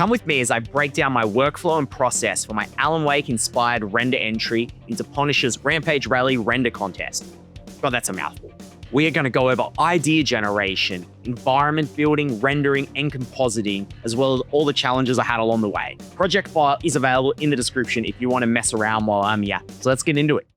Come with me as I break down my workflow and process for my Alan Wake-inspired render entry into Punish's Rampage Rally render contest. God, that's a mouthful. We are going to go over idea generation, environment building, rendering, and compositing, as well as all the challenges I had along the way. Project file is available in the description if you want to mess around while I'm here. So let's get into it.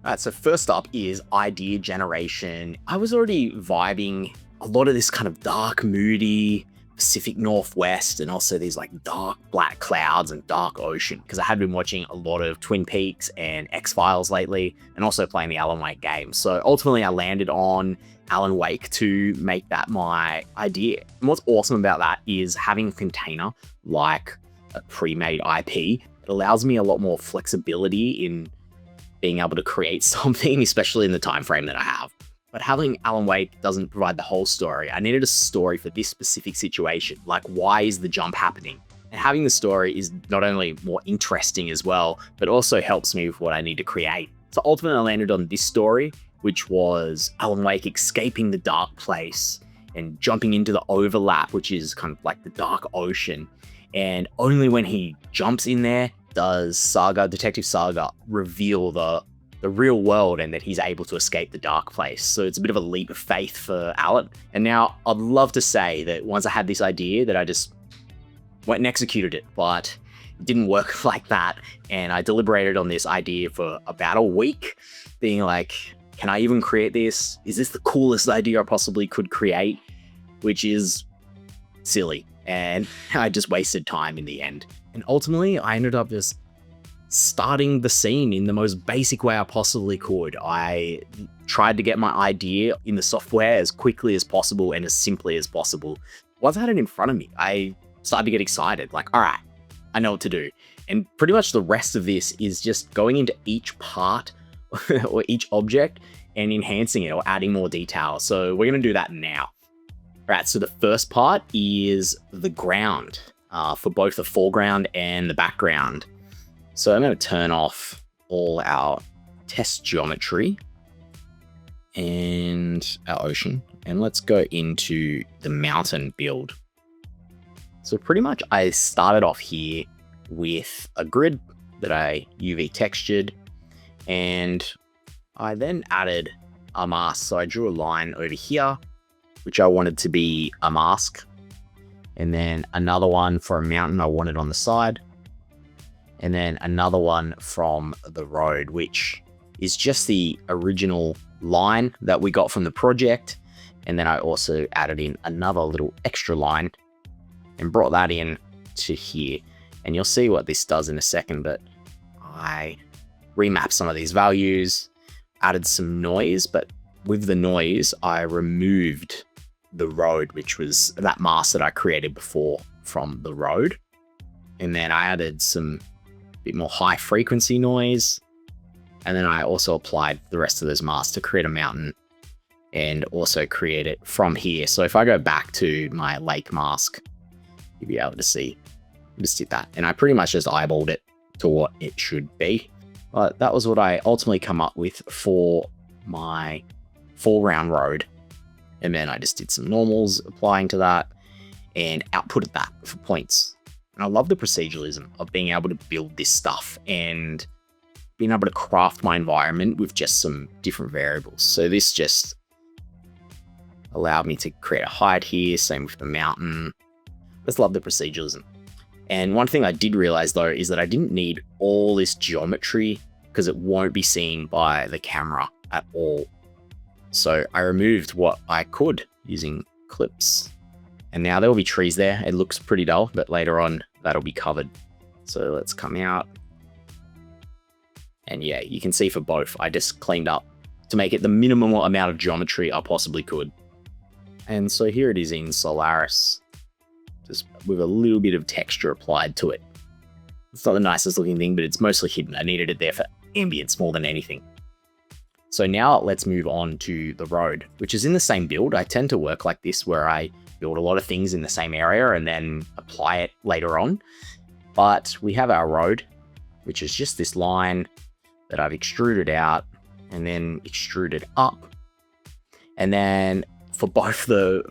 All right, so first up is idea generation. I was already vibing a lot of this kind of dark, moody, Pacific Northwest, and also these like dark black clouds and dark ocean, because I had been watching a lot of Twin Peaks and X-Files lately, and also playing the Alan Wake game. So ultimately I landed on Alan Wake to make that my idea. And what's awesome about that is having a container like a pre-made IP. It allows me a lot more flexibility in being able to create something, especially in the time frame that I have. But having Alan Wake doesn't provide the whole story. I needed a story for this specific situation, like why is the jump happening? And having the story is not only more interesting as well, but also helps me with what I need to create. So ultimately I landed on this story, which was Alan Wake escaping the dark place and jumping into the overlap, which is kind of like the dark ocean. And only when he jumps in there does Detective Saga reveal the real world and that he's able to escape the dark place. So it's a bit of a leap of faith for Alan. And now I'd love to say that once I had this idea that I just went and executed it, but it didn't work like that. And I deliberated on this idea for about a week, being like, can I even create this? Is this the coolest idea I possibly could create? Which is silly. And I just wasted time in the end. And ultimately I ended up just starting the scene in the most basic way I possibly could. I tried to get my idea in the software as quickly as possible and as simply as possible. Once I had it in front of me, I started to get excited. Like, all right, I know what to do. And pretty much the rest of this is just going into each part or each object and enhancing it or adding more detail. So we're going to do that now. All right, so the first part is the ground for both the foreground and the background. So I'm going to turn off all our test geometry and our ocean, and let's go into the mountain build. So pretty much I started off here with a grid that I UV textured, and I then added a mask. So I drew a line over here, which I wanted to be a mask, and then another one for a mountain I wanted on the side. And then another one from the road, which is just the original line that we got from the project. And then I also added in another little extra line and brought that in to here. And you'll see what this does in a second, but I remapped some of these values, added some noise, but with the noise, I removed the road, which was that mask that I created before from the road. And then I added some bit more high frequency noise. And then I also applied the rest of those masks to create a mountain and also create it from here. So if I go back to my lake mask, you'll be able to see, I just did that. And I pretty much just eyeballed it to what it should be. But that was what I ultimately come up with for my foreground road. And then I just did some normals applying to that and outputted that for points. And I love the proceduralism of being able to build this stuff and being able to craft my environment with just some different variables. So this just allowed me to create a height here, same with the mountain. Just love the proceduralism. And one thing I did realize though is that I didn't need all this geometry because it won't be seen by the camera at all. So I removed what I could using clips. And now there will be trees there. It looks pretty dull, but later on that'll be covered. So let's come out. And yeah, you can see for both, I just cleaned up to make it the minimum amount of geometry I possibly could. And so here it is in Solaris, just with a little bit of texture applied to it. It's not the nicest looking thing, but it's mostly hidden. I needed it there for ambience more than anything. So now let's move on to the road, which is in the same build. I tend to work like this where I build a lot of things in the same area and then apply it later on. But we have our road, which is just this line that I've extruded out and then extruded up. And then for both the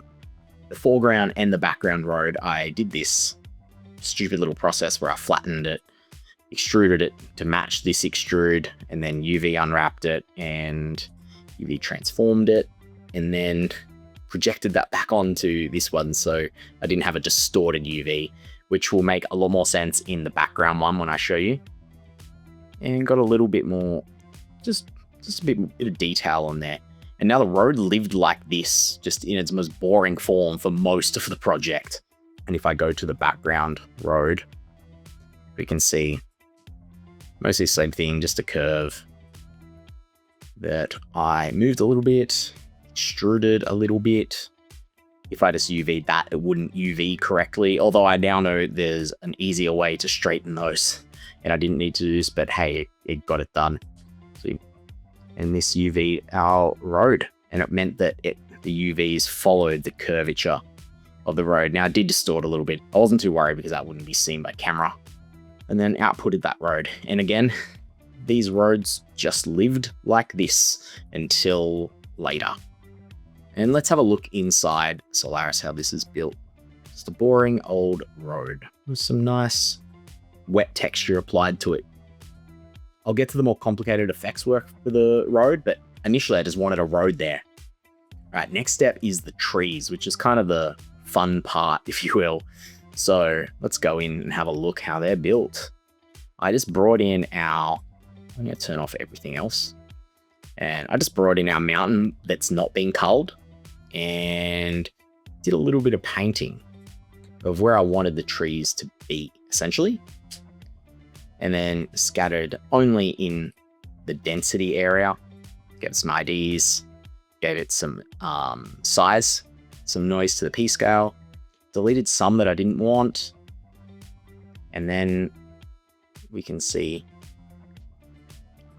foreground and the background road, I did this stupid little process where I flattened it, extruded it to match this extrude, and then UV unwrapped it and UV transformed it, and then projected that back onto this one so I didn't have a distorted UV, which will make a lot more sense in the background one when I show you. And got a little bit more, just a bit of detail on there. And now the road lived like this, just in its most boring form for most of the project. And if I go to the background road, we can see mostly the same thing, just a curve that I moved a little bit, extruded a little bit. If I just UV'd that, it wouldn't UV correctly, although I now know there's an easier way to straighten those, and I didn't need to do this, but hey, it got it done. See, and this UV'd our road, and it meant that the UVs followed the curvature of the road. Now I did distort a little bit. I wasn't too worried because that wouldn't be seen by camera. And then outputted that road. And again, these roads just lived like this until later. And let's have a look inside Solaris, how this is built. Just a boring old road with some nice wet texture applied to it. I'll get to the more complicated effects work for the road, but initially I just wanted a road there. All right, next step is the trees, which is kind of the fun part, if you will. So let's go in and have a look how they're built. I just brought in I'm gonna turn off everything else. And I just brought in our mountain that's not been culled and did a little bit of painting of where I wanted the trees to be, essentially. And then scattered only in the density area. Gave it some IDs, gave it some size, some noise to the P scale, deleted some that I didn't want. And then we can see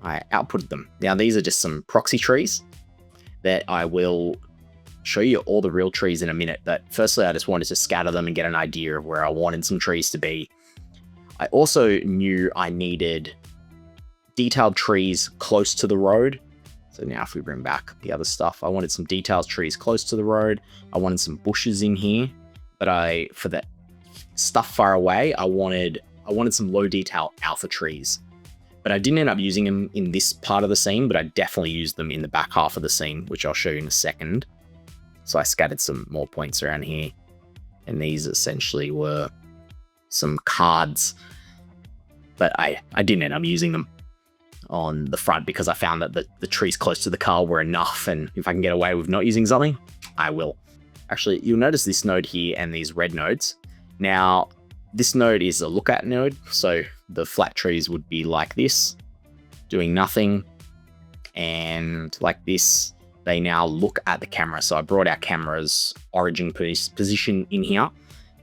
I outputted them. Now these are just some proxy trees that I will show you all the real trees in a minute. But firstly, I just wanted to scatter them and get an idea of where I wanted some trees to be. I also knew I needed detailed trees close to the road. So now if we bring back the other stuff, I wanted some detailed trees close to the road. I wanted some bushes in here, but for the stuff far away, I wanted some low detail alpha trees. But I didn't end up using them in this part of the scene, but I definitely used them in the back half of the scene, which I'll show you in a second. So I scattered some more points around here. And these essentially were some cards, but I didn't end up using them on the front because I found that the trees close to the car were enough. And if I can get away with not using something, I will. Actually, you'll notice this node here and these red nodes. Now, this node is a look at node. So the flat trees would be like this, doing nothing. And like this, they now look at the camera. So I brought our camera's origin position in here.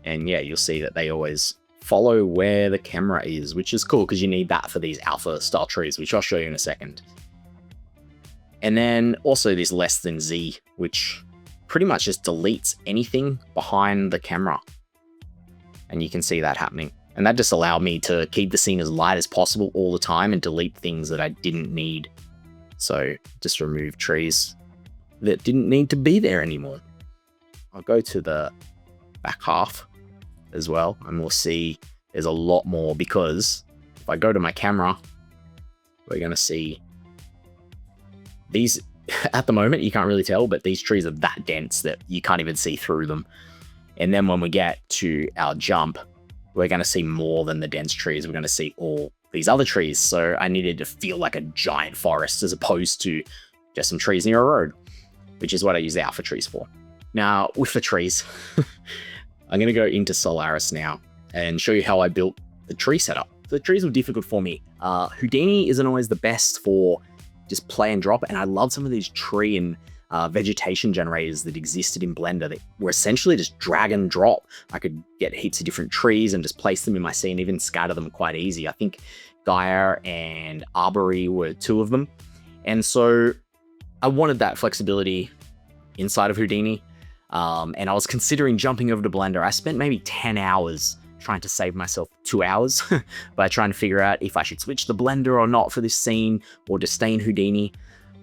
And yeah, you'll see that they always follow where the camera is, which is cool because you need that for these alpha style trees, which I'll show you in a second. And then also this less than Z, which pretty much just deletes anything behind the camera. And you can see that happening. And that just allowed me to keep the scene as light as possible all the time and delete things that I didn't need. So just remove trees that didn't need to be there anymore. I'll go to the back half as well, and we'll see there's a lot more, because if I go to my camera, we're going to see these. At the moment, you can't really tell, but these trees are that dense that you can't even see through them. And then when we get to our jump, we're going to see more than the dense trees. We're going to see all these other trees. So I needed to feel like a giant forest as opposed to just some trees near a road, which is what I use the alpha trees for. Now, with the trees, I'm going to go into Solaris now and show you how I built the tree setup. The trees were difficult for me. Houdini isn't always the best for just play and drop, and I love some of these tree and vegetation generators that existed in Blender that were essentially just drag and drop. I could get heaps of different trees and just place them in my scene, even scatter them quite easy. I think Gaia and Arbory were two of them. And so I wanted that flexibility inside of Houdini. And I was considering jumping over to Blender. I spent maybe 10 hours trying to save myself 2 hours by trying to figure out if I should switch to Blender or not for this scene, or just stay in Houdini.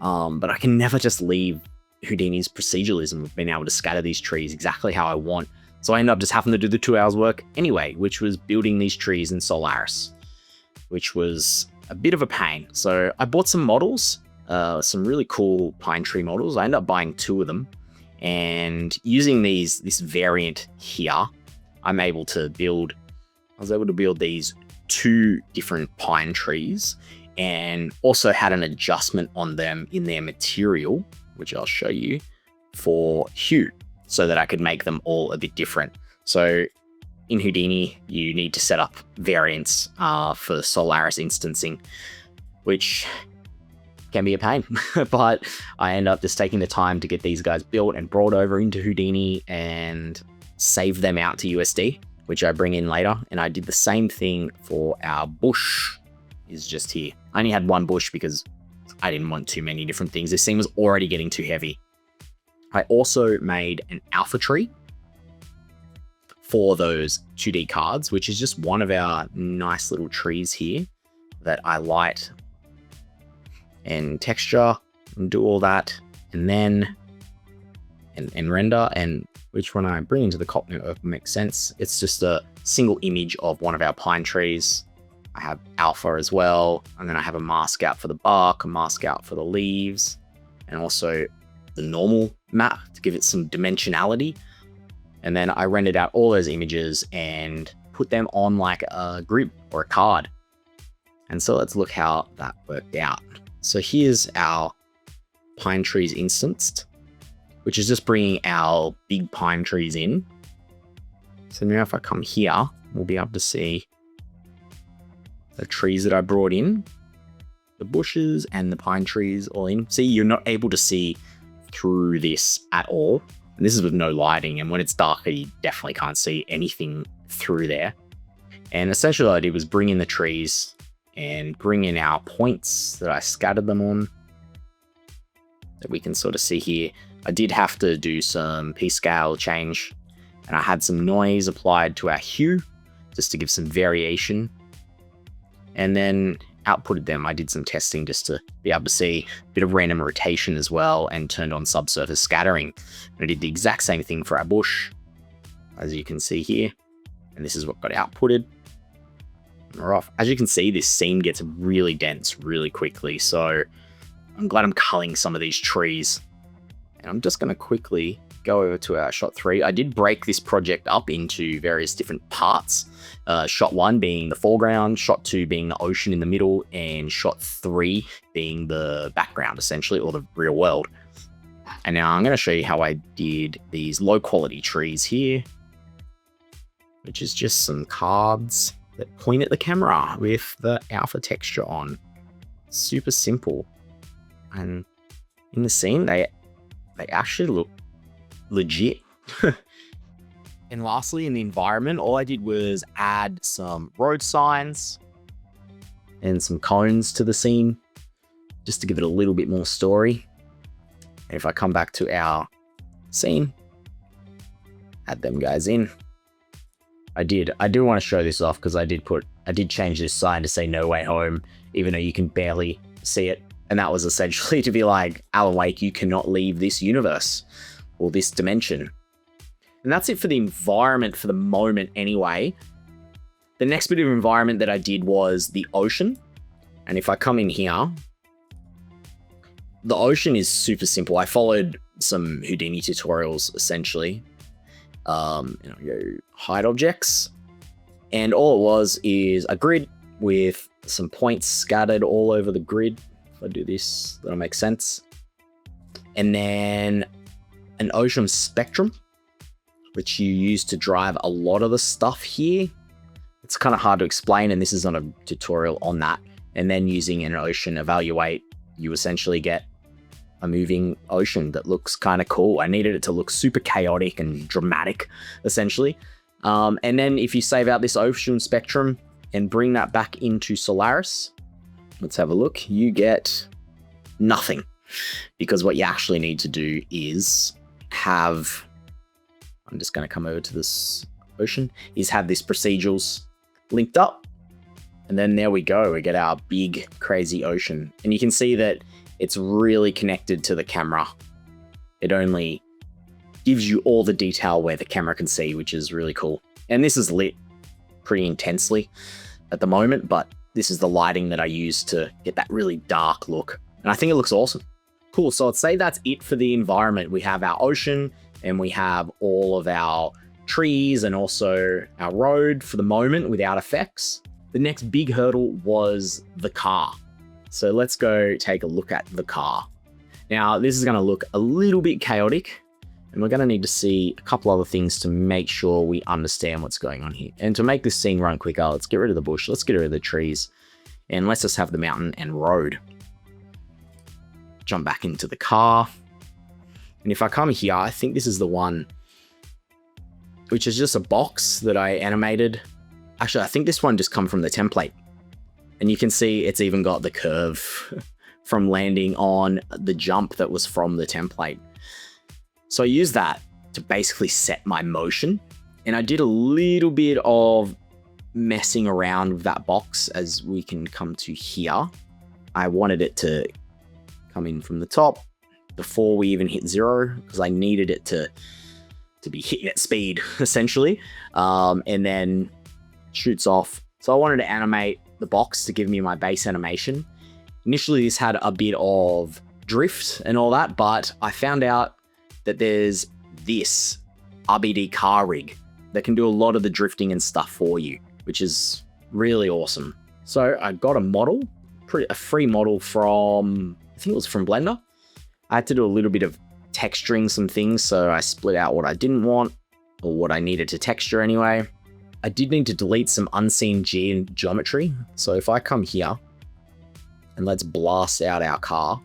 But I can never just leave Houdini's proceduralism of being able to scatter these trees exactly how I want. So I ended up just having to do the 2 hours work anyway, which was building these trees in Solaris, which was a bit of a pain. So I bought some models, some really cool pine tree models. I ended up buying 2 of them, and using this variant here, I was able to build these 2 different pine trees, and also had an adjustment on them in their material, which I'll show you, for hue, so that I could make them all a bit different. So in Houdini, you need to set up variants for Solaris instancing, which can be a pain, but I end up just taking the time to get these guys built and brought over into Houdini and save them out to USD, which I bring in later. And I did the same thing for our bush, is just here. I only had 1 bush because I didn't want too many different things. This thing was already getting too heavy. I also made an alpha tree for those 2D cards, which is just one of our nice little trees here that I light and texture and do all that, and then and render, and which when I bring into the cop network makes sense. It's just a single image of one of our pine trees. I have alpha as well, and then I have a mask out for the bark, a mask out for the leaves, and also the normal map to give it some dimensionality. And then I rendered out all those images and put them on like a grid or a card. And so let's look how that worked out. So here's our pine trees instanced, which is just bringing our big pine trees in. So now if I come here, we'll be able to see the trees that I brought in, the bushes and the pine trees all in. See, you're not able to see through this at all. And this is with no lighting, and when it's darker, you definitely can't see anything through there. And essentially what I did was bring in the trees and bring in our points that I scattered them on, that we can sort of see here. I did have to do some P-scale change, and I had some noise applied to our hue just to give some variation. And then outputted them. I did some testing just to be able to see a bit of random rotation as well, and turned on subsurface scattering. And I did the exact same thing for our bush, as you can see here. And this is what got outputted. We're off. As you can see, this scene gets really dense really quickly. So I'm glad I'm culling some of these trees. And I'm just going to quickly go over to our shot 3. I did break this project up into various different parts. Shot 1 being the foreground, shot 2 being the ocean in the middle, and shot 3 being the background, essentially, or the real world. And now I'm going to show you how I did these low quality trees here, which is just some cards that point at the camera with the alpha texture on. Super simple. And in the scene, they actually look legit. And lastly, in the environment, all I did was add some road signs and some cones to the scene, just to give it a little bit more story. And if I come back to our scene, add them guys in. I do want to show this off, because I did change this sign to say "No Way Home," even though you can barely see it. And that was essentially to be like, Alan Wake, you cannot leave this universe or this dimension. And that's it for the environment for the moment anyway. The next bit of environment that I did was the ocean. And if I come in here, the ocean is super simple. I followed some Houdini tutorials, essentially. Go hide objects. And all it was is a grid with some points scattered all over the grid. If I do this, that'll make sense. And then an ocean spectrum, which you use to drive a lot of the stuff here. It's kind of hard to explain, and this is not a tutorial on that. And then using an ocean evaluate, you essentially get a moving ocean that looks kind of cool. I needed it to look super chaotic and dramatic, essentially. And then if you save out this ocean spectrum and bring that back into Solaris, let's have a look, you get nothing. Because what you actually need to do is have, I'm just going to come over to this ocean, is have this procedurals linked up. And then there we go, we get our big crazy ocean. And you can see that it's really connected to the camera. It only gives you all the detail where the camera can see, which is really cool. And this is lit pretty intensely at the moment, but this is the lighting that I use to get that really dark look. And I think it looks awesome. Cool, so I'd say that's it for the environment. We have our ocean and we have all of our trees and also our road for the moment without effects. The next big hurdle was the car. So let's go take a look at the car. Now, this is gonna look a little bit chaotic, and we're gonna need to see a couple other things to make sure we understand what's going on here. And to make this scene run quicker, let's get rid of the bush, let's get rid of the trees, and let's just have the mountain and road. Jump back into the car. And if I come here, I think this is the one, which is just a box that I animated. Actually, I think this one just come from the template. And you can see it's even got the curve from landing on the jump that was from the template. So I used that to basically set my motion. And I did a little bit of messing around with that box as we can come to here. I wanted it to come in from the top before we even hit 0, because I needed it to be hitting at speed, essentially. And then shoots off. So I wanted to animate the box to give me my base animation. Initially, this had a bit of drift and all that, but I found out that there's this RBD Car Rig that can do a lot of the drifting and stuff for you, which is really awesome. So I got a model, a free model from, I think it was from Blender. I had to do a little bit of texturing some things, so I split out what I didn't want, or what I needed to texture anyway. I did need to delete some unseen geometry. So if I come here and let's blast out our car,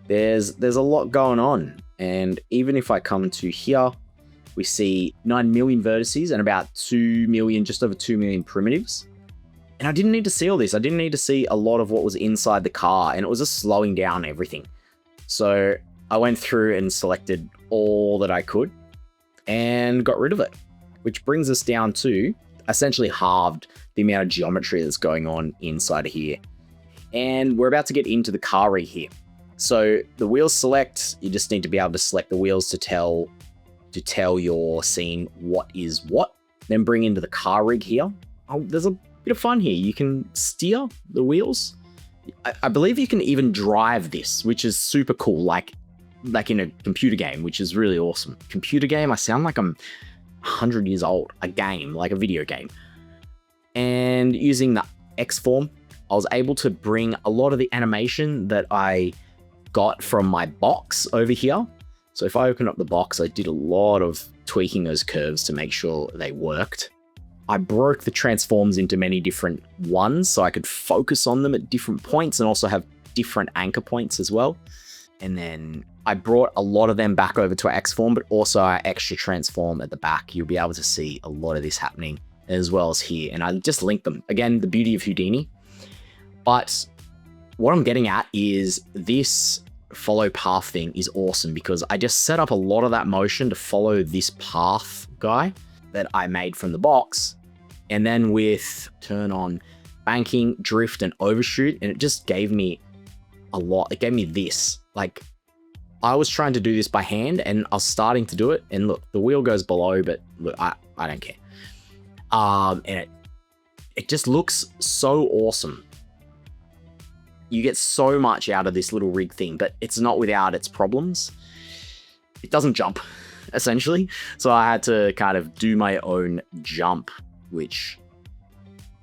there's a lot going on. And even if I come to here, we see 9 million vertices and about 2 million, just over 2 million primitives. And I didn't need to see all this. I didn't need to see a lot of what was inside the car, and it was just slowing down everything. So I went through and selected all that I could and got rid of it, which brings us down to essentially halved the amount of geometry that's going on inside of here. And we're about to get into the car rig here. So the wheels select, you just need to be able to select the wheels to tell your scene what is what. Then bring into the car rig here. Oh, there's a bit of fun here. You can steer the wheels. I believe you can even drive this, which is super cool, like in a computer game, which is really awesome. Computer game, I sound like I'm 100 years old. A game, like a video game. And using the X form, I was able to bring a lot of the animation that I got from my box over here. So if I open up the box, I did a lot of tweaking those curves to make sure they worked. I broke the transforms into many different ones so I could focus on them at different points and also have different anchor points as well. And then I brought a lot of them back over to our X form, but also our extra transform at the back. You'll be able to see a lot of this happening as well as here. And I just linked them. Again, the beauty of Houdini. But what I'm getting at is this follow path thing is awesome because I just set up a lot of that motion to follow this path guy that I made from the box. And then with turn on banking, drift, and overshoot, and it just gave me a lot. It gave me this. Like, I was trying to do this by hand and I was starting to do it. And look, the wheel goes below, but look, I don't care. And it just looks so awesome. You get so much out of this little rig thing, but it's not without its problems. It doesn't jump, essentially. So I had to kind of do my own jump, which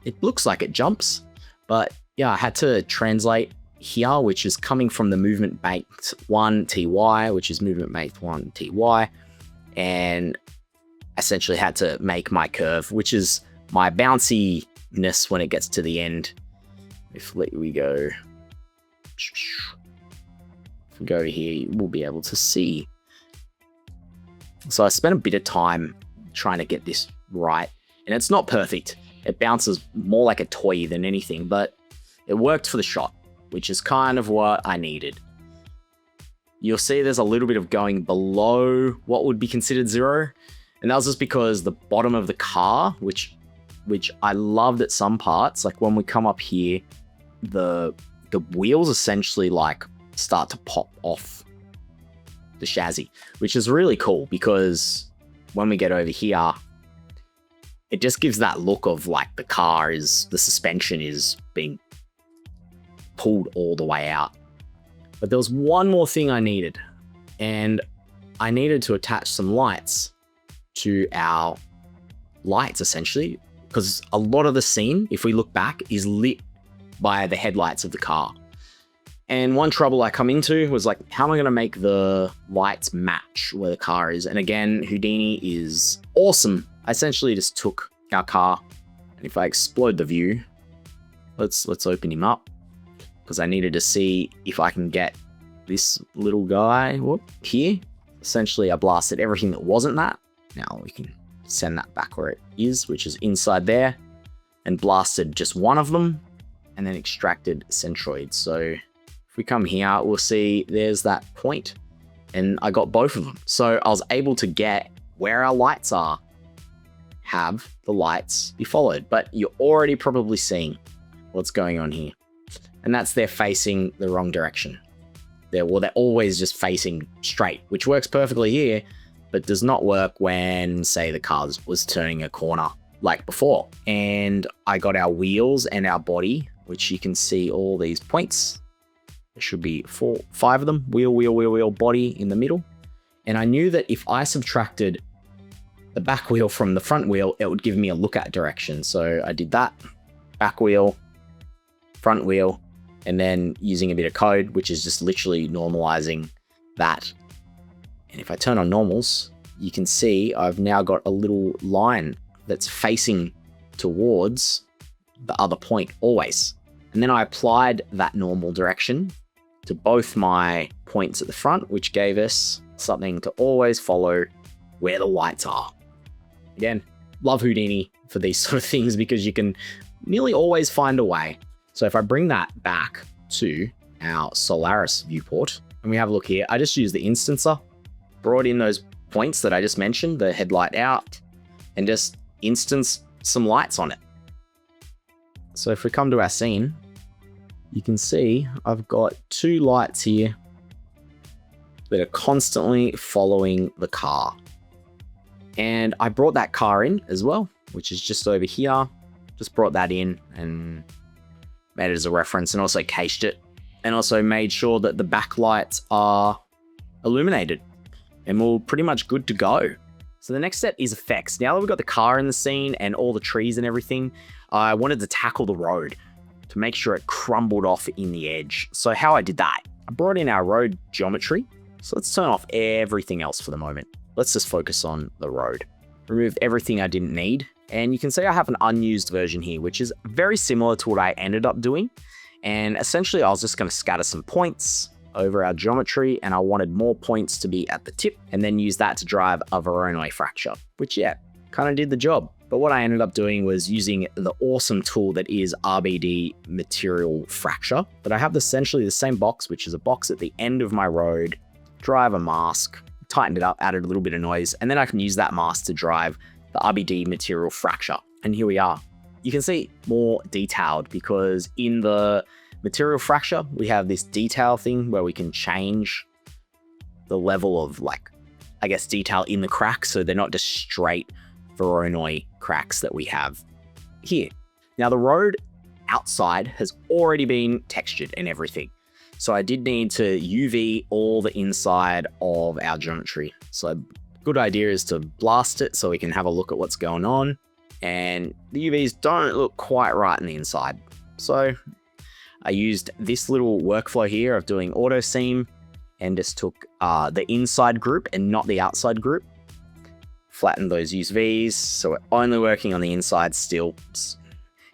it looks like it jumps. But yeah, I had to translate here, which is coming from the movement baked 1 TY, which is movement baked 1 TY. And essentially had to make my curve, which is my bounciness when it gets to the end. If we go here, we'll be able to see. So I spent a bit of time trying to get this right, and it's not perfect. It bounces more like a toy than anything, but it worked for the shot, which is kind of what I needed. You'll see there's a little bit of going below what would be considered 0, and that was just because the bottom of the car, which I loved at some parts, like when we come up here, the wheels essentially like start to pop off the chassis, which is really cool because when we get over here, it just gives that look of like the suspension is being pulled all the way out. But there was one more thing I needed, and I needed to attach some lights to our lights essentially, because a lot of the scene, if we look back, is lit by the headlights of the car. And one trouble I come into was like, how am I going to make the lights match where the car is? And again, Houdini is awesome. I essentially just took our car, and if I explode the view, let's open him up, because I needed to see if I can get this little guy here. Essentially, I blasted everything that wasn't that. Now we can send that back where it is, which is inside there, and blasted just one of them, and then extracted centroids. So if we come here, we'll see there's that point, and I got both of them. So I was able to get where our lights are, have the lights be followed, but you're already probably seeing what's going on here. And that's they're facing the wrong direction. They're always just facing straight, which works perfectly here, but does not work when, say, the car was turning a corner like before. And I got our wheels and our body, which you can see all these points. There should be 5 of them, wheel, body in the middle. And I knew that if I subtracted the back wheel from the front wheel, it would give me a look at direction. So I did that, back wheel, front wheel, and then using a bit of code, which is just literally normalizing that. And if I turn on normals, you can see I've now got a little line that's facing towards the other point always. And then I applied that normal direction to both my points at the front, which gave us something to always follow where the lights are. Again, love Houdini for these sort of things because you can nearly always find a way. So if I bring that back to our Solaris viewport and we have a look here, I just used the instancer, brought in those points that I just mentioned, the headlight out, and just instanced some lights on it. So if we come to our scene, you can see I've got 2 lights here that are constantly following the car. And I brought that car in as well, which is just over here. Just brought that in and made it as a reference, and also cached it, and also made sure that the backlights are illuminated, and we're pretty much good to go. So the next step is effects. Now that we've got the car in the scene and all the trees and everything, I wanted to tackle the road to make sure it crumbled off in the edge. So how I did that, I brought in our road geometry. So let's turn off everything else for the moment. Let's just focus on the road. Remove everything I didn't need. And you can see I have an unused version here, which is very similar to what I ended up doing. And essentially I was just going to scatter some points over our geometry, and I wanted more points to be at the tip, and then use that to drive a Voronoi fracture, which kind of did the job. But what I ended up doing was using the awesome tool that is RBD Material Fracture. But I have essentially the same box, which is a box at the end of my road, drive a mask, tightened it up, added a little bit of noise, and then I can use that mask to drive the RBD Material Fracture. And here we are. You can see more detailed because in the Material Fracture, we have this detail thing where we can change the level of detail in the cracks, so they're not just straight Voronoi cracks that we have here. Now the road outside has already been textured and everything. So I did need to UV all the inside of our geometry. So a good idea is to blast it so we can have a look at what's going on. And the UVs don't look quite right on the inside. So I used this little workflow here of doing auto seam and just took the inside group and not the outside group. Flatten those UVs, so we're only working on the inside still.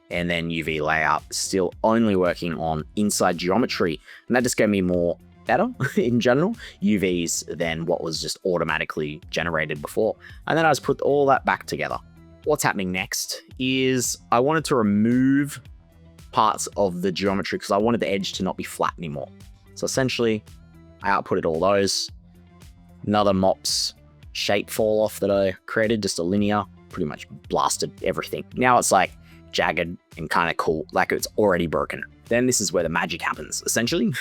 And then UV layout, still only working on inside geometry. And that just gave me better in general UVs than what was just automatically generated before. And then I just put all that back together. What's happening next is I wanted to remove parts of the geometry because I wanted the edge to not be flat anymore. So essentially I outputted all those. Another MOPs shape fall off that I created, just a linear, pretty much blasted everything. Now it's like jagged and kind of cool, like it's already broken. Then this is where the magic happens. Essentially,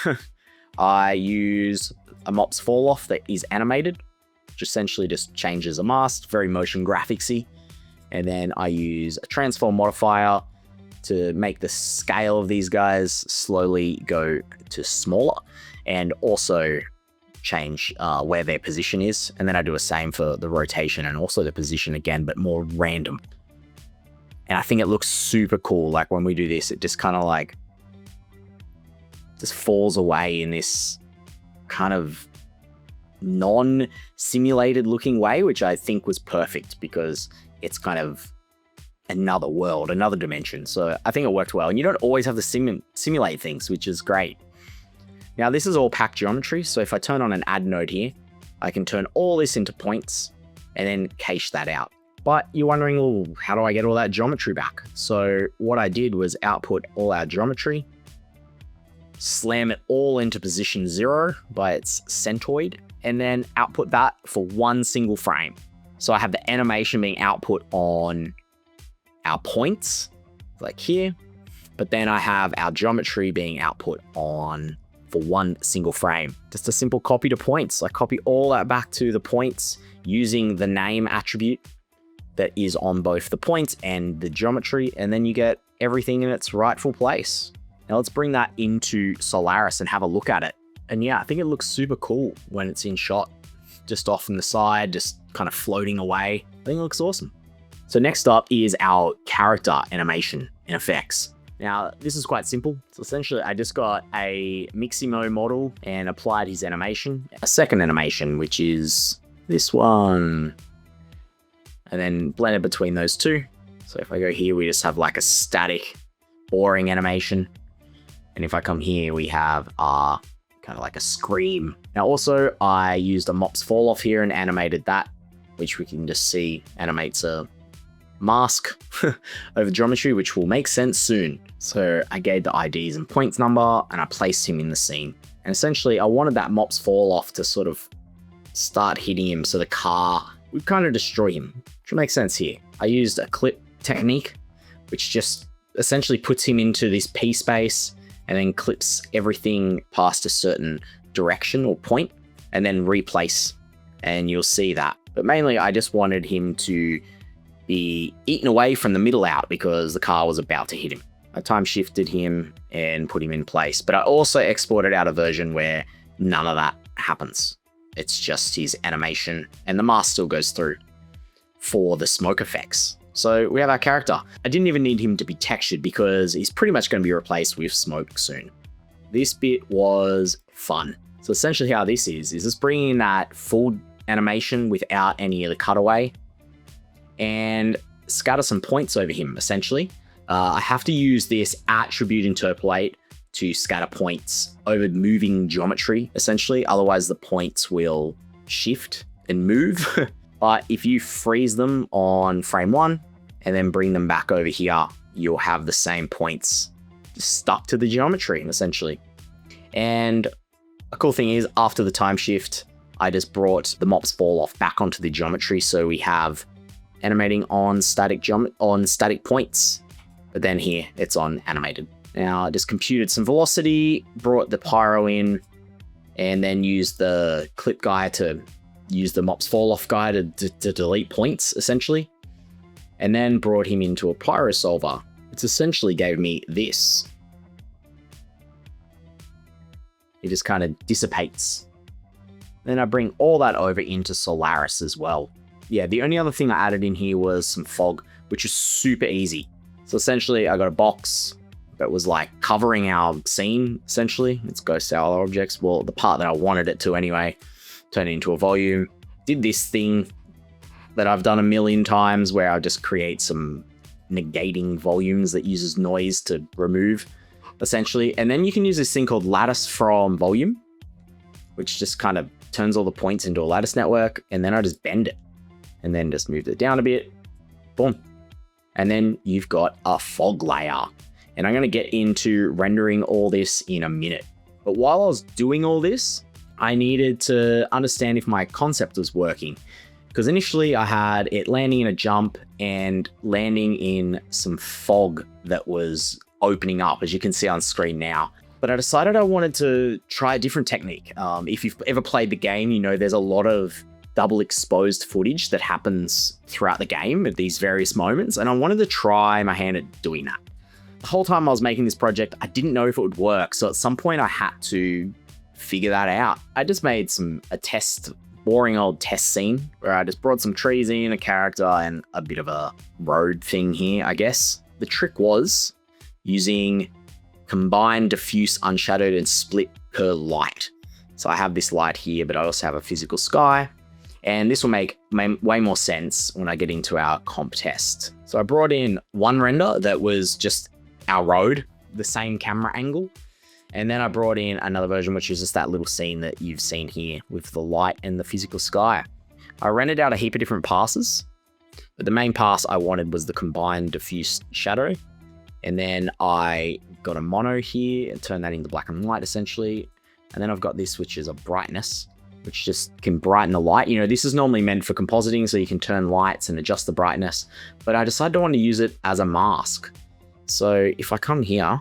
I use a MOPs fall off that is animated, which essentially just changes a mask, very motion graphicsy. And then I use a transform modifier to make the scale of these guys slowly go to smaller, and also change where their position is. And then I do the same for the rotation and also the position again, but more random. And I think it looks super cool. Like when we do this, it just kind of like just falls away in this kind of non-simulated looking way, which I think was perfect because it's kind of another world, another dimension. So I think it worked well. And you don't always have to simulate things, which is great. Now this is all packed geometry. So if I turn on an add node here, I can turn all this into points and then cache that out. But you're wondering, well, how do I get all that geometry back? So what I did was output all our geometry, slam it all into position 0 by its centroid, and then output that for one single frame. So I have the animation being output on our points, like here, but then I have our geometry being output on for one single frame. Just a simple copy to points. I copy all that back to the points using the name attribute that is on both the points and the geometry, and then you get everything in its rightful place. Now let's bring that into Solaris and have a look at it. And yeah, I think it looks super cool when it's in shot, just off in the side, just kind of floating away. I think it looks awesome. So next up is our character animation in effects. Now, this is quite simple. So essentially, I just got a Miximo model and applied his animation. A second animation, which is this one. And then blended between those two. So if I go here, we just have like a static, boring animation. And if I come here, we have kind of like a scream. Now also, I used a MOPs fall off here and animated that, which we can just see animates a mask over geometry, which will make sense soon. So I gave the IDs and points number and I placed him in the scene. And essentially I wanted that MOPs fall off to sort of start hitting him so the car would kind of destroy him, which will make sense here. I used a clip technique, which just essentially puts him into this P space and then clips everything past a certain direction or point and then replace, and you'll see that. But mainly I just wanted him to be eaten away from the middle out because the car was about to hit him. I time shifted him and put him in place, but I also exported out a version where none of that happens. It's just his animation and the mask still goes through for the smoke effects. So we have our character. I didn't even need him to be textured because he's pretty much going to be replaced with smoke soon. This bit was fun. So essentially how this is just bringing that full animation without any of the cutaway and scatter some points over him, essentially. I have to use this attribute interpolate to scatter points over moving geometry, essentially. Otherwise, the points will shift and move. But if you freeze them on frame 1 and then bring them back over here, you'll have the same points stuck to the geometry, essentially. And a cool thing is, after the time shift, I just brought the MOPs fall off back onto the geometry, so we have animating on static points, but then here it's on animated. Now I just computed some velocity, brought the pyro in, and then used the clip guy to use the MOPs fall off guy to delete points, essentially. And then brought him into a pyro solver. It's essentially gave me this. It just kind of dissipates. Then I bring all that over into Solaris as well. Yeah, the only other thing I added in here was some fog, which is super easy. So essentially I got a box that was like covering our scene, essentially. It's ghost hour objects. Well, the part that I wanted it to anyway. Turn it into a volume. Did this thing that I've done a million times where I just create some negating volumes that uses noise to remove, essentially. And then you can use this thing called lattice from volume, which just kind of turns all the points into a lattice network. And then I just bend it and then just moved it down a bit. Boom. And then you've got a fog layer. And I'm going to get into rendering all this in a minute. But while I was doing all this, I needed to understand if my concept was working. Because initially I had it landing in a jump and landing in some fog that was opening up, as you can see on screen now. But I decided I wanted to try a different technique. If you've ever played the game, you know there's a lot of double exposed footage that happens throughout the game at these various moments, and I wanted to try my hand at doing that. The whole time I was making this project, I didn't know if it would work, so at some point I had to figure that out. I just made a boring old test scene where I just brought some trees in, a character, and a bit of a road thing here, I guess. The trick was using combine, diffuse, unshadowed, and split per light. So I have this light here, but I also have a physical sky, and this will make way more sense when I get into our comp test. So I brought in one render that was just our road, the same camera angle. And then I brought in another version, which is just that little scene that you've seen here with the light and the physical sky. I rendered out a heap of different passes, but the main pass I wanted was the combined diffuse shadow. And then I got a mono here and turned that into black and white essentially. And then I've got this, which is a brightness, which just can brighten the light. You know, this is normally meant for compositing, so you can turn lights and adjust the brightness, but I decided I want to use it as a mask. So if I come here,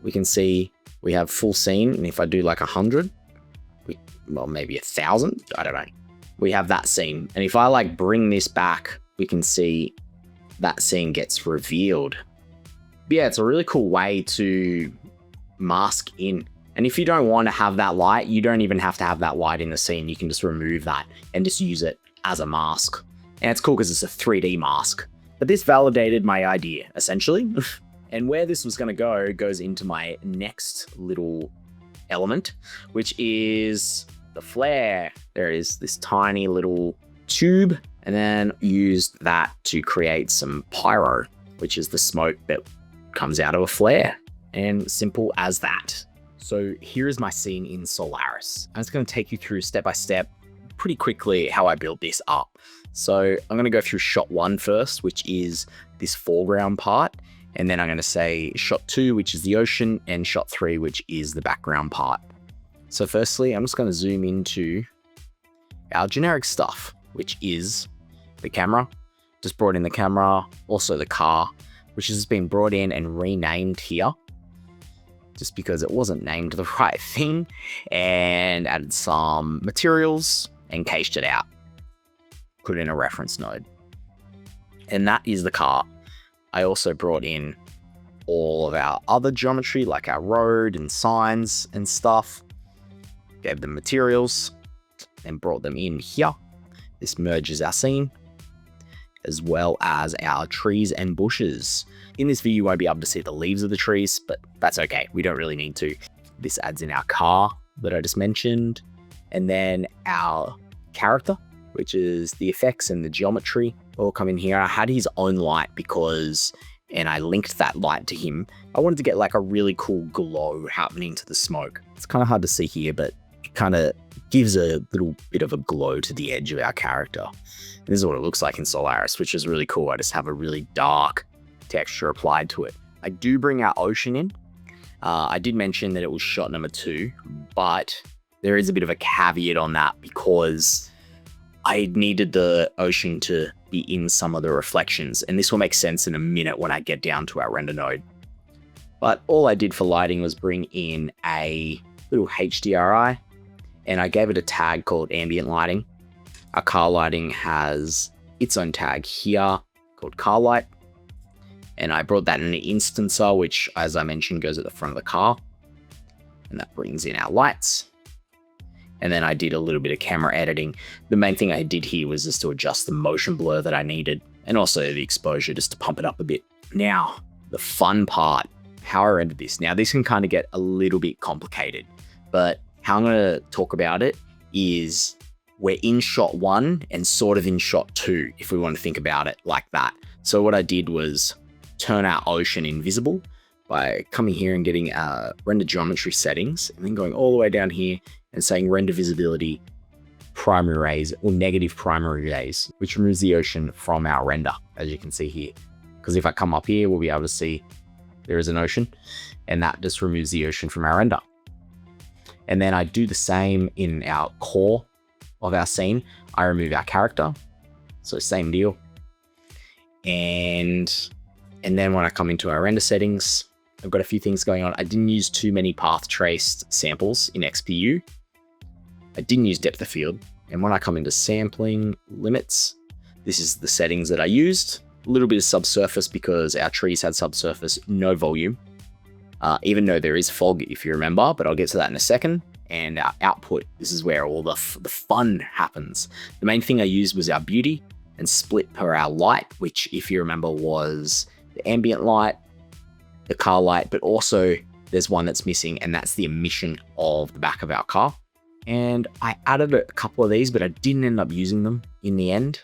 we can see we have full scene, and if I do like 100, well, maybe 1,000, I don't know. We have that scene. And if I like bring this back, we can see that scene gets revealed. But yeah, it's a really cool way to mask in. And if you don't want to have that light, you don't even have to have that light in the scene. You can just remove that and just use it as a mask. And it's cool because it's a 3D mask. But this validated my idea, essentially. And where this was going to go goes into my next little element, which is the flare. There is this tiny little tube, and then used that to create some pyro, which is the smoke that comes out of a flare. And simple as that. So here is my scene in Solaris. I'm just going to take you through step by step pretty quickly how I built this up. So I'm going to go through shot 1 first, which is this foreground part. And then I'm going to say shot 2, which is the ocean, and shot 3, which is the background part. So firstly, I'm just going to zoom into our generic stuff, which is the camera. Just brought in the camera, also the car, which has been brought in and renamed here, just because it wasn't named the right thing, and added some materials and cached it out. Put in a reference node. And that is the car. I also brought in all of our other geometry, like our road and signs and stuff. Gave them materials and brought them in here. This merges our scene, as well as our trees and bushes. In this video, you won't be able to see the leaves of the trees, but that's okay. We don't really need to. This adds in our car that I just mentioned, and then our character, which is the effects and the geometry all come in here. I had his own light and I linked that light to him. I wanted to get like a really cool glow happening to the smoke. It's kind of hard to see here, but it kind of gives a little bit of a glow to the edge of our character. And this is what it looks like in Solaris, which is really cool. I just have a really dark texture applied to it. I do bring our ocean in. I did mention that it was shot number 2, but there is a bit of a caveat on that because I needed the ocean to be in some of the reflections, and this will make sense in a minute when I get down to our render node. But all I did for lighting was bring in a little HDRI, and I gave it a tag called ambient lighting. Our car lighting has its own tag here called car light, and I brought that in an instancer, which, as I mentioned, goes at the front of the car, and that brings in our lights. And then I did a little bit of camera editing. The main thing I did here was just to adjust the motion blur that I needed, and also the exposure just to pump it up a bit. Now, the fun part, how I rendered this. Now, this can kind of get a little bit complicated, but how I'm going to talk about it is we're in shot 1 and sort of in shot 2, if we want to think about it like that. So what I did was turn our ocean invisible by coming here and getting render geometry settings, and then going all the way down here and saying render visibility primary rays or negative primary rays, which removes the ocean from our render, as you can see here. Because if I come up here, we'll be able to see there is an ocean, and that just removes the ocean from our render. And then I do the same in our core of our scene. I remove our character, so same deal. And then when I come into our render settings, I've got a few things going on. I didn't use too many path traced samples in XPU. I didn't use depth of field. And when I come into sampling limits, this is the settings that I used. A little bit of subsurface because our trees had subsurface, no volume. Even though there is fog, if you remember, but I'll get to that in a second. And our output, this is where all the fun happens. The main thing I used was our beauty and split per our light, which if you remember was the ambient light, the car light, but also there's one that's missing, and that's the emission of the back of our car. And I added a couple of these, but I didn't end up using them in the end.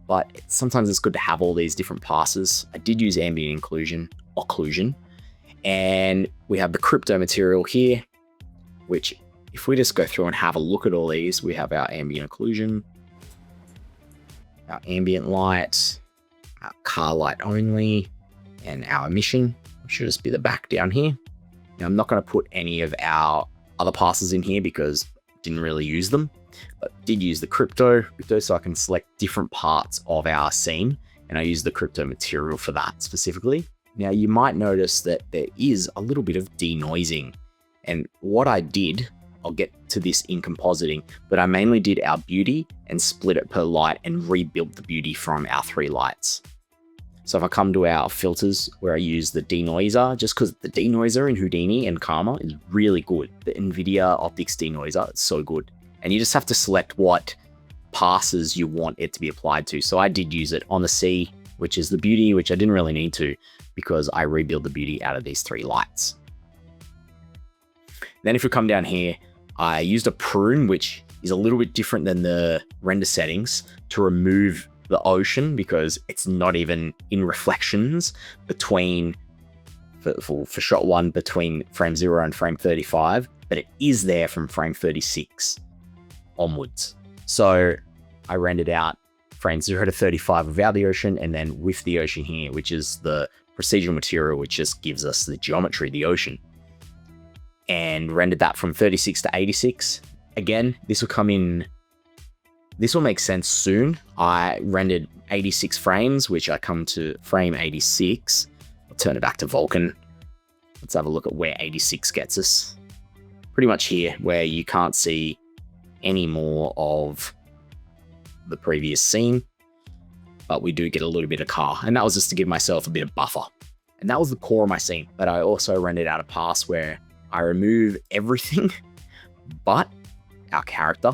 But sometimes it's good to have all these different passes. I did use ambient occlusion. And we have the crypto material here, which if we just go through and have a look at all these, we have our ambient occlusion, our ambient light, our car light only, and our emission, which should just be the back down here. Now I'm not going to put any of our other passes in here because I didn't really use them, but did use the crypto so I can select different parts of our scene, and I use the crypto material for that specifically. Now you might notice that there is a little bit of denoising, and what I did, I'll get to this in compositing, but I mainly did our beauty and split it per light and rebuilt the beauty from our 3 lights. So if I come to our filters where I use the denoiser, just because the denoiser in Houdini and Karma is really good. The NVIDIA optics denoiser is so good. And you just have to select what passes you want it to be applied to. So I did use it on the C, which is the beauty, which I didn't really need to because I rebuild the beauty out of these 3 lights. Then if we come down here, I used a prune, which is a little bit different than the render settings, to remove the ocean because it's not even in reflections between, for shot 1, between frame 0 and frame 35, but it is there from frame 36 onwards. So I rendered out frame 0 to 35 without the ocean, and then with the ocean here, which is the procedural material, which just gives us the geometry, the ocean. And rendered that from 36 to 86. Again, this will make sense soon. I rendered 86 frames, which I come to frame 86. I'll turn it back to Vulkan. Let's have a look at where 86 gets us. Pretty much here, where you can't see any more of the previous scene, but we do get a little bit of car, and that was just to give myself a bit of buffer. And that was the core of my scene, but I also rendered out a pass where I remove everything but our character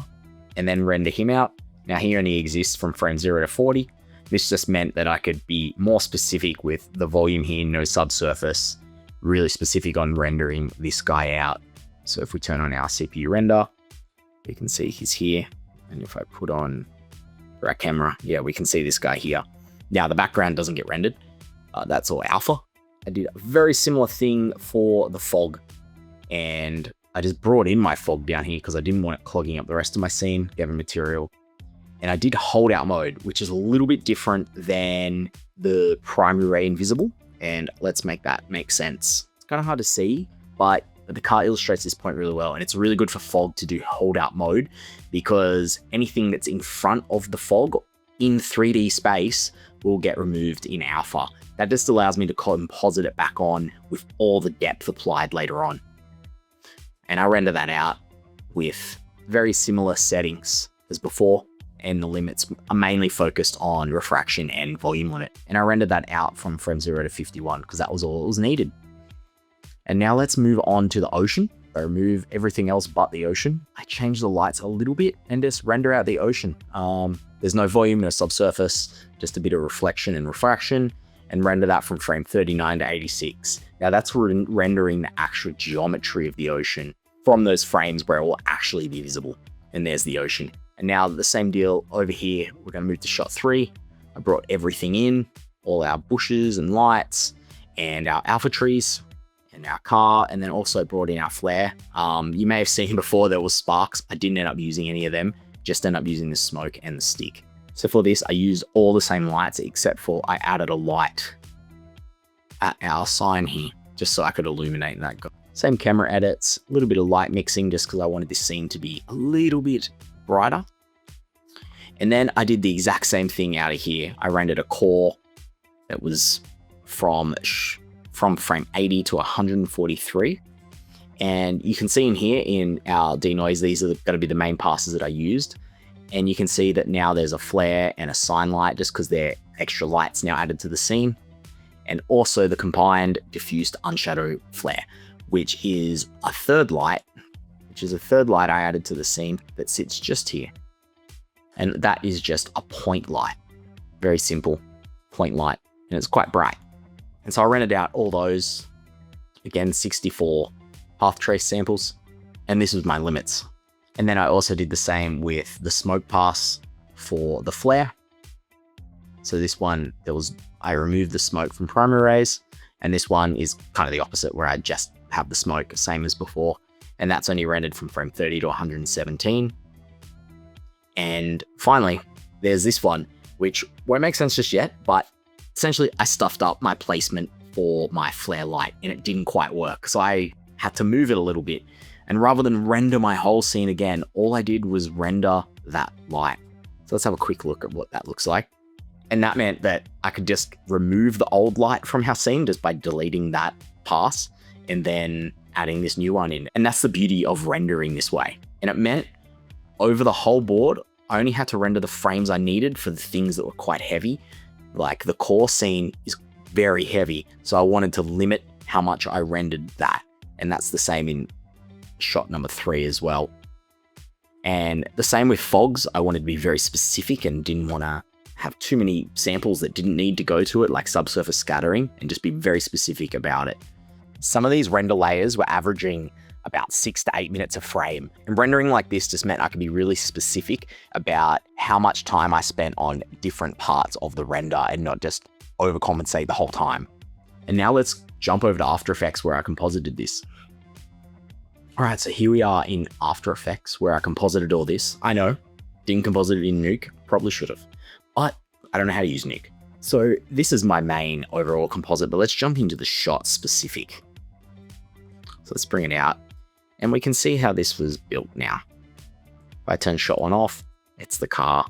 and then render him out. Now he only exists from frame 0 to 40. This just meant that I could be more specific with the volume here, no subsurface, really specific on rendering this guy out. So if we turn on our CPU render, you can see he's here. And if I put on our camera, yeah, we can see this guy here. Now the background doesn't get rendered. That's all alpha. I did a very similar thing for the fog. And I just brought in my fog down here because I didn't want it clogging up the rest of my scene, gave it material. And I did hold out mode, which is a little bit different than the primary ray invisible. And let's make that make sense. It's kind of hard to see, but the car illustrates this point really well. And it's really good for fog to do hold out mode because anything that's in front of the fog in 3D space will get removed in alpha. That just allows me to composite it back on with all the depth applied later on. And I render that out with very similar settings as before, and the limits are mainly focused on refraction and volume limit. And I rendered that out from frame 0 to 51 because that was all that was needed. And now let's move on to the ocean. I remove everything else but the ocean. I change the lights a little bit and just render out the ocean. There's no volume, no subsurface, just a bit of reflection and refraction, and render that from frame 39 to 86. Now that's rendering the actual geometry of the ocean from those frames where it will actually be visible. And there's the ocean. And now the same deal over here, we're going to move to shot 3. I brought everything in, all our bushes and lights and our alpha trees and our car, and then also brought in our flare. You may have seen before there was sparks. I didn't end up using any of them, just end up using the smoke and the stick. So for this, I used all the same lights except for I added a light at our sign here, just so I could illuminate that guy. Same camera edits, a little bit of light mixing just because I wanted this scene to be a little bit brighter. And then I did the exact same thing out of here. I rendered a core that was from from frame 80 to 143. And you can see in here in our denoise, these are going to be the main passes that I used. And you can see that now there's a flare and a sign light just because they're extra lights now added to the scene. And also the combined diffused unshadow flare, which is a third light, I added to the scene that sits just here. And that is just a point light. Very simple point light, and it's quite bright. And so I rented out all those, again, 64 path trace samples, and this was my limits. And then I also did the same with the smoke pass for the flare. So this one, I removed the smoke from primary rays, and this one is kind of the opposite, where I just have the smoke, same as before. And that's only rendered from frame 30 to 117. And finally, there's this one, which won't make sense just yet, but essentially I stuffed up my placement for my flare light and it didn't quite work. So I had to move it a little bit. And rather than render my whole scene again, all I did was render that light. So let's have a quick look at what that looks like. And that meant that I could just remove the old light from our scene just by deleting that pass and then adding this new one in. And that's the beauty of rendering this way. And it meant over the whole board, I only had to render the frames I needed for the things that were quite heavy. Like the core scene is very heavy, so I wanted to limit how much I rendered that. And that's the same in shot number 3 as well. And the same with fogs, I wanted to be very specific and didn't want to have too many samples that didn't need to go to it, like subsurface scattering, and just be very specific about it. Some of these render layers were averaging about 6 to 8 minutes a frame. And rendering like this just meant I could be really specific about how much time I spent on different parts of the render and not just overcompensate the whole time. And now let's jump over to After Effects where I composited this. All right, so here we are in After Effects where I composited all this. I know, didn't composite it in Nuke, probably should have, but I don't know how to use Nuke. So this is my main overall composite, but let's jump into the shot specific. So let's bring it out. And we can see how this was built now. If I turn shot 1 off, it's the car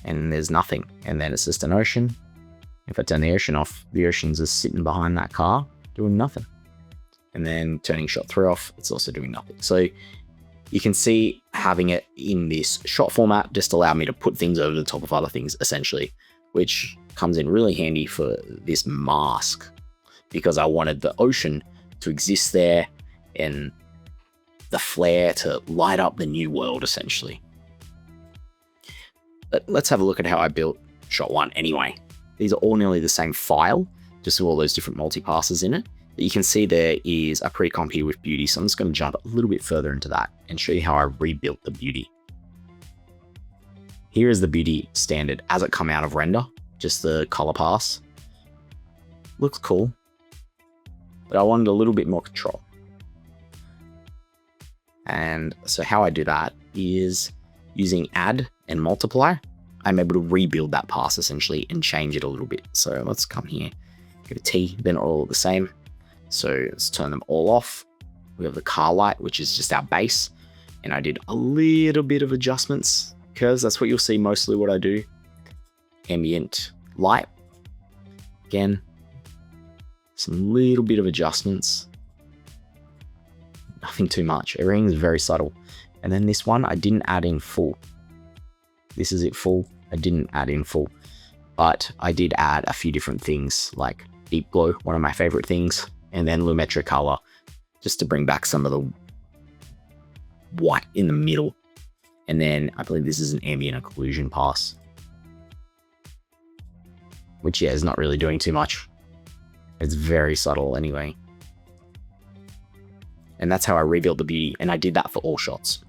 and there's nothing. And then it's just an ocean. If I turn the ocean off, the ocean's just sitting behind that car doing nothing. And then turning shot 3 off, it's also doing nothing. So you can see having it in this shot format just allowed me to put things over the top of other things essentially, which comes in really handy for this mask because I wanted the ocean to exist there and the flare to light up the new world essentially. But let's have a look at how I built shot 1 anyway. These are all nearly the same file, just with all those different multi-passes in it. But you can see there is a pre-comp here with beauty, so I'm just going to jump a little bit further into that and show you how I rebuilt the beauty. Here is the beauty standard as it come out of render, just the color pass. Looks cool, but I wanted a little bit more control. And so how I do that is using add and multiply. I'm able to rebuild that pass essentially and change it a little bit. So let's come here, give a T, then all the same. So let's turn them all off. We have the car light, which is just our base. And I did a little bit of adjustments because that's what you'll see mostly what I do. Ambient light. Again, some little bit of adjustments. Nothing too much. Everything's very subtle. And then this one, I didn't add in full. This is it full. I didn't add in full. But I did add a few different things like deep glow, one of my favorite things, and then Lumetri color, just to bring back some of the white in the middle. And then I believe this is an ambient occlusion pass, which yeah, is not really doing too much. It's very subtle anyway. And that's how I rebuilt the beauty, and I did that for all shots.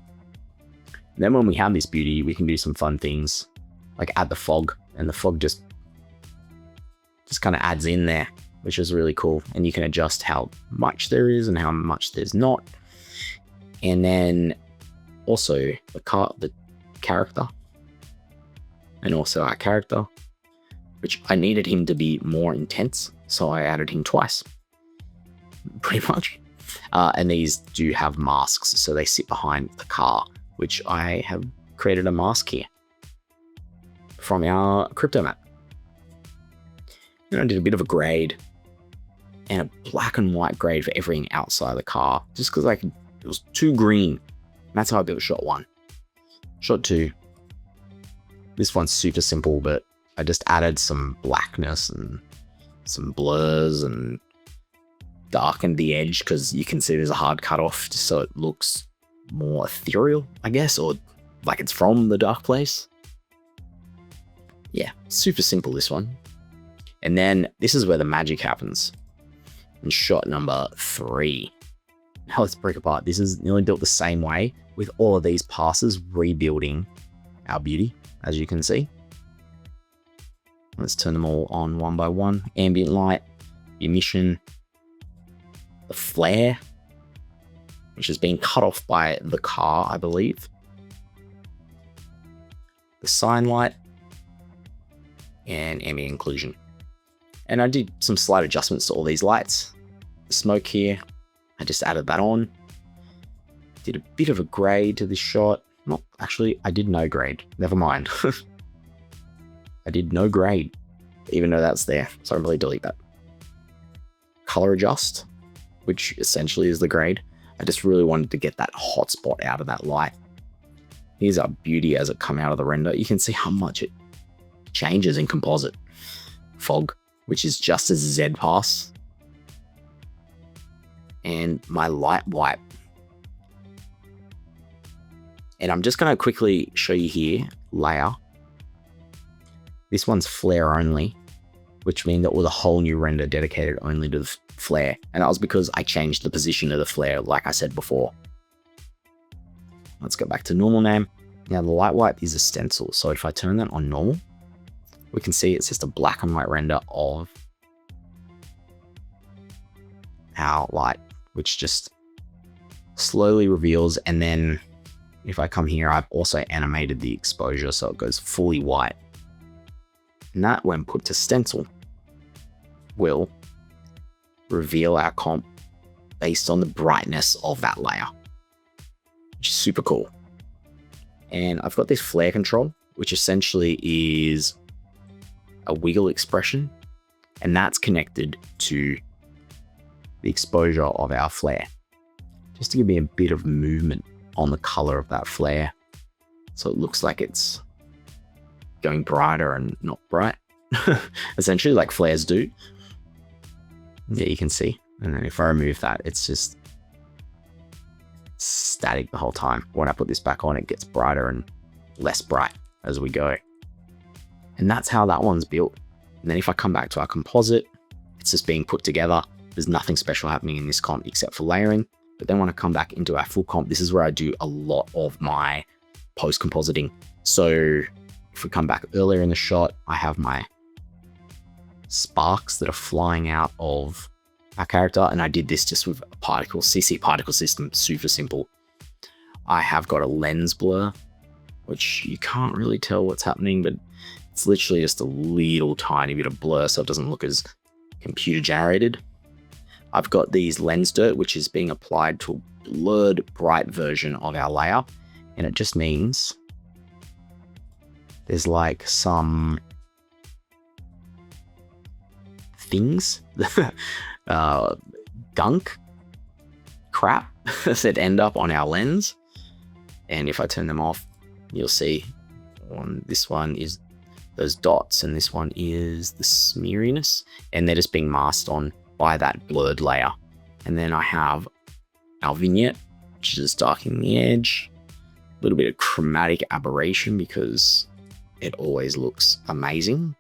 And then when we have this beauty, we can do some fun things, like add the fog, and the fog just kind of adds in there, which is really cool. And you can adjust how much there is and how much there's not. And then also the character, and also our character, which I needed him to be more intense, so I added him twice, pretty much. And these do have masks, so they sit behind the car, which I have created a mask here from our crypto map. Then I did a bit of a grade and a black and white grade for everything outside of the car, just because it was too green. And that's how I built shot 1. Shot 2. This one's super simple, but I just added some blackness and some blurs and darkened the edge because you can see there's a hard cutoff just so it looks more ethereal, I guess, or like it's from the dark place. Yeah, super simple, this one. And then this is where the magic happens. In shot number 3. Now let's break apart. This is nearly built the same way with all of these passes rebuilding our beauty, as you can see. Let's turn them all on one by one. Ambient light, emission, the flare, which has been cut off by the car, I believe. The sign light, and ambient inclusion. And I did some slight adjustments to all these lights. The smoke here, I just added that on. Did a bit of a grade to this shot. Not actually, I did no grade. Never mind. I did no grade, even though that's there. So I really delete that. Color adjust, which essentially is the grade. I just really wanted to get that hot spot out of that light. Here's our beauty as it come out of the render. You can see how much it changes in composite. Fog, which is just as Z pass. And my light wipe. And I'm just going to quickly show you here, layer. This one's flare only, which means that was a whole new render dedicated only to the flare. And that was because I changed the position of the flare, like I said before. Let's go back to normal name. Now the light wipe is a stencil. So if I turn that on normal, we can see it's just a black and white render of our light, which just slowly reveals. And then if I come here, I've also animated the exposure so it goes fully white. And that, when put to stencil, will reveal our comp based on the brightness of that layer, which is super cool. And I've got this flare control, which essentially is a wiggle expression, and that's connected to the exposure of our flare, just to give me a bit of movement on the color of that flare, so it looks like it's going brighter and not bright, essentially like flares do. Yeah, you can see. And then if I remove that, it's just static the whole time. When I put this back on, it gets brighter and less bright as we go. And that's how that one's built. And then if I come back to our composite, it's just being put together. There's nothing special happening in this comp except for layering. But then when I come back into our full comp, this is where I do a lot of my post-compositing. So if we come back earlier in the shot, I have my sparks that are flying out of our character. And I did this just with a particle, CC particle system, super simple. I have got a lens blur, which you can't really tell what's happening, but it's literally just a little tiny bit of blur so it doesn't look as computer generated. I've got these lens dirt, which is being applied to a blurred, bright version of our layer. And it just means there's like some things, gunk, crap that end up on our lens. And if I turn them off, you'll see on this one is those dots and this one is the smeariness, and they're just being masked on by that blurred layer. And then I have our vignette, which is darkening the edge, a little bit of chromatic aberration because it always looks amazing.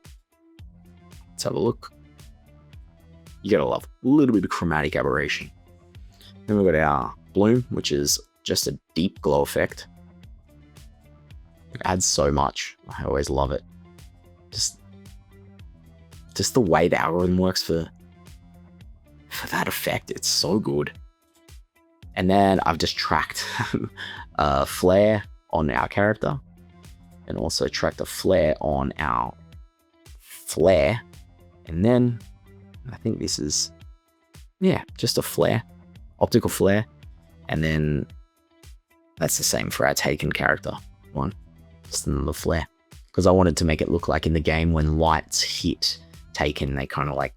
Let's have a look. You gotta love a little bit of chromatic aberration. Then we've got our bloom, which is just a deep glow effect. It adds so much. I always love it. Just the way the algorithm works for that effect, it's so good. And then I've just tracked a flare on our character and also tracked a flare on our flare. And then I think this is, yeah, just a flare, optical flare. And then that's the same for our taken character one, just another flare. Because I wanted to make it look like in the game when lights hit taken, they kind of like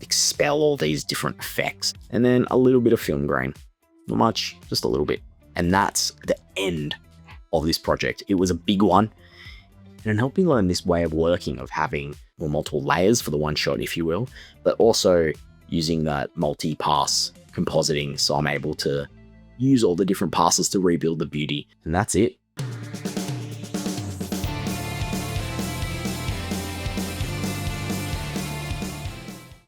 expel all these different effects. And then a little bit of film grain. Not much, just a little bit. And that's the end of this project. It was a big one. And it helped me learn this way of working, of having multiple layers for the one shot, if you will, but also using that multi-pass compositing, so I'm able to use all the different passes to rebuild the beauty. And that's it.